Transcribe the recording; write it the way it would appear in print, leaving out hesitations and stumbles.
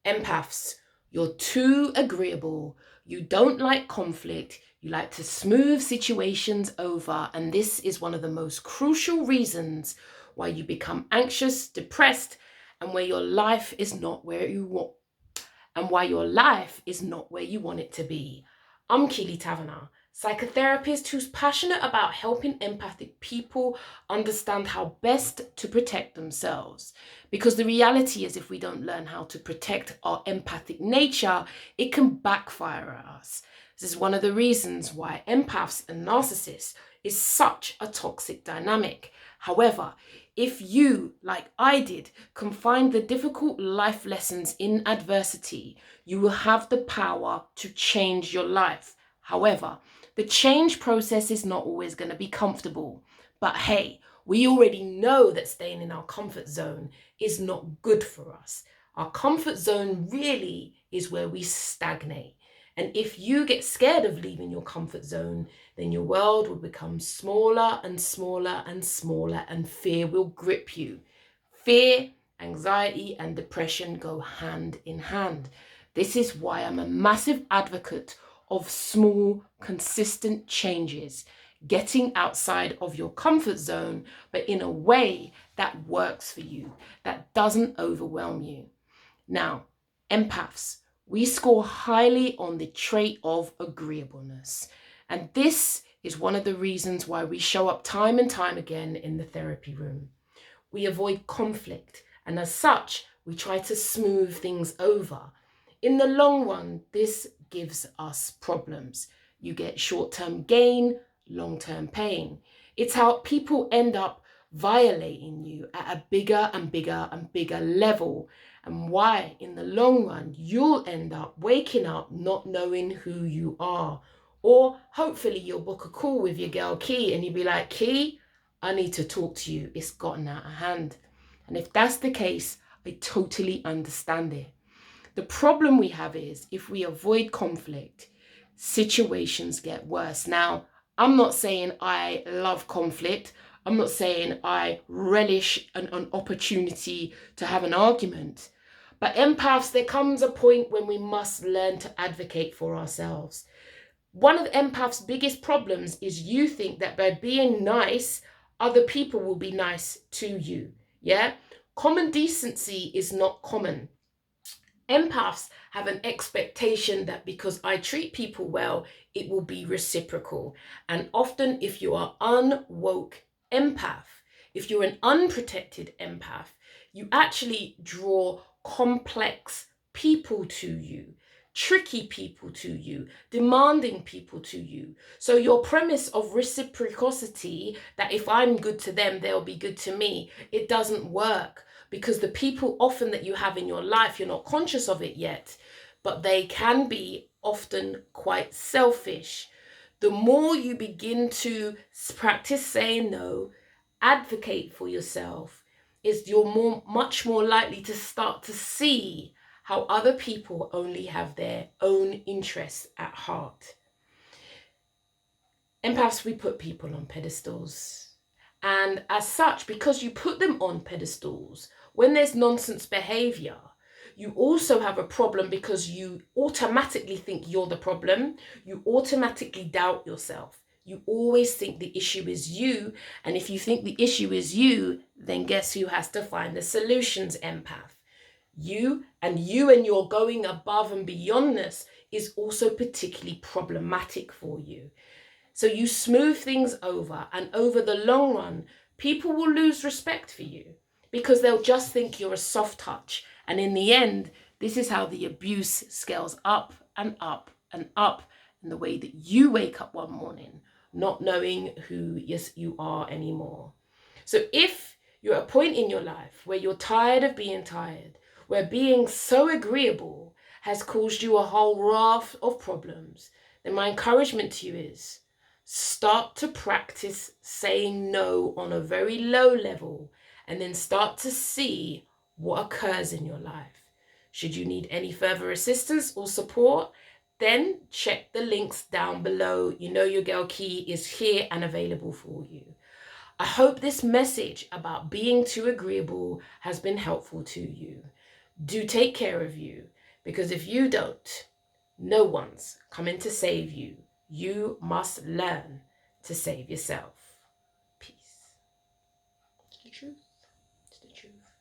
Empaths, you're too agreeable. You don't like conflict. You like to smooth situations over. And this is one of the most crucial reasons why you become anxious, depressed, and where your life is not where you want, and why your life is not where you want it to be. I'm Keeley, psychotherapist who's passionate about helping empathic people understand how best to protect themselves. Because the reality is, if we don't learn how to protect our empathic nature, it can backfire at us. This is one of the reasons why empaths and narcissists is such a toxic dynamic. However, if you, like I did, can find the difficult life lessons in adversity, you will have the power to change your life. However, the change process is not always going to be comfortable. But hey, we already know that staying in our comfort zone is not good for us. Our comfort zone really is where we stagnate. And if you get scared of leaving your comfort zone, then your world will become smaller and smaller and smaller, and fear will grip you. Fear, anxiety, and depression go hand in hand. This is why I'm a massive advocate of small, consistent changes, getting outside of your comfort zone, but in a way that works for you, that doesn't overwhelm you. Now, empaths, we score highly on the trait of agreeableness. And this is one of the reasons why we show up time and time again in the therapy room. We avoid conflict, and as such, we try to smooth things over. In the long run, this gives us problems. You get short-term gain, long-term pain. It's how people end up violating you at a bigger and bigger and bigger level, and why in the long run you'll end up waking up not knowing who you are. Or hopefully you'll book a call with your girl Key and you'll be like, Key, I need to talk to you. It's gotten out of hand. And if that's the case, I totally understand it. The problem we have is if we avoid conflict, situations get worse. Now, I'm not saying I love conflict. I'm not saying I relish an opportunity to have an argument. But empaths, there comes a point when we must learn to advocate for ourselves. One of empaths' biggest problems is you think that by being nice, other people will be nice to you. Yeah? Common decency is not common. Empaths have an expectation that because I treat people well, it will be reciprocal. And often if you are unwoke empath, if you're an unprotected empath, you actually draw complex people to you, tricky people to you, demanding people to you. So your premise of reciprocity, that if I'm good to them, they'll be good to me, it doesn't work. Because the people often that you have in your life, you're not conscious of it yet, but they can be often quite selfish. The more you begin to practice saying no, advocate for yourself, is you're much more likely to start to see how other people only have their own interests at heart. Empaths, we put people on pedestals. And as such, because you put them on pedestals, when there's nonsense behavior, you also have a problem because you automatically think you're the problem. You automatically doubt yourself. You always think the issue is you. And if you think the issue is you, then guess who has to find the solutions, empath? You and your going above and beyondness is also particularly problematic for you. So you smooth things over, and over the long run, people will lose respect for you because they'll just think you're a soft touch. And in the end, this is how the abuse scales up and up and up in the way that you wake up one morning, not knowing who you are anymore. So if you're at a point in your life where you're tired of being tired, where being so agreeable has caused you a whole raft of problems, then my encouragement to you is, start to practice saying no on a very low level, and then start to see what occurs in your life. Should you need any further assistance or support, then check the links down below. You know your girl Key is here and available for you. I hope this message about being too agreeable has been helpful to you. Do take care of you. Because if you don't, no one's coming to save you. You must learn to save yourself. Peace. It's the truth. It's the truth.